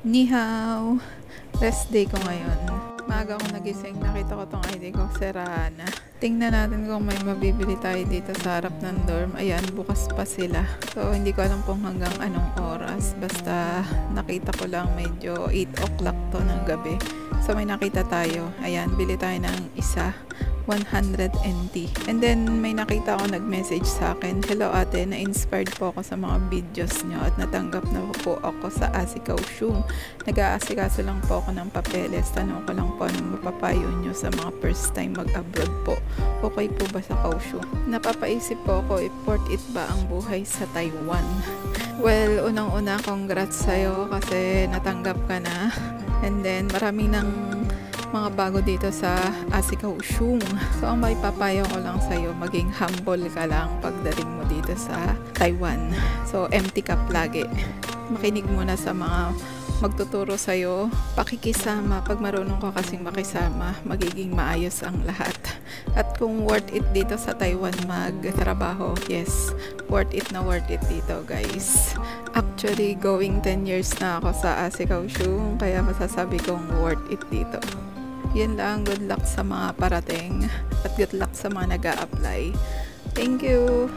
Ni hao! Rest day ko ngayon. Maaga ako nagising, nakita ko tong ID ko, sira na. Tingnan natin kung may mabibili tayo dito sa harap ng dorm. Ayan, bukas pa sila. So, hindi ko alam kung hanggang anong oras. Basta, nakita ko lang medyo 8 o'clock to ng gabi. So, may nakita tayo. Ayan, bili tayo ng isa. 100 NT. And then, may nakita ako nag-message sa akin, hello ate, na-inspired po ako sa mga videos nyo at natanggap na po ako sa Asikaw Shung. Nag-aasikaso lang po ako ng papeles. Tanong ko lang po anong mapapayo nyo sa mga first time mag-abroad po. Okay po ba sa Kaohsiung? Napapaisip po ako, if worth it ba ang buhay sa Taiwan? Well, unang-una, congrats sa'yo kasi natanggap ka na. And then, marami ng mga bago dito sa Asikaw Shung. So, ang may papayo ko lang sa'yo, maging humble ka lang pagdating mo dito sa Taiwan. So, empty cup lagi. Makinig muna sa mga magtuturo sa'yo. Pakikisama. Pag marunong ka kasing makisama, magiging maayos ang lahat. At kung worth it dito sa Taiwan magtrabaho, yes, worth it dito, guys. Actually, going 10 years na ako sa Asikaw Shung, kaya masasabi kong worth it dito. Yan lang, good luck sa mga parating at good luck sa mga nag-a-apply. Thank you!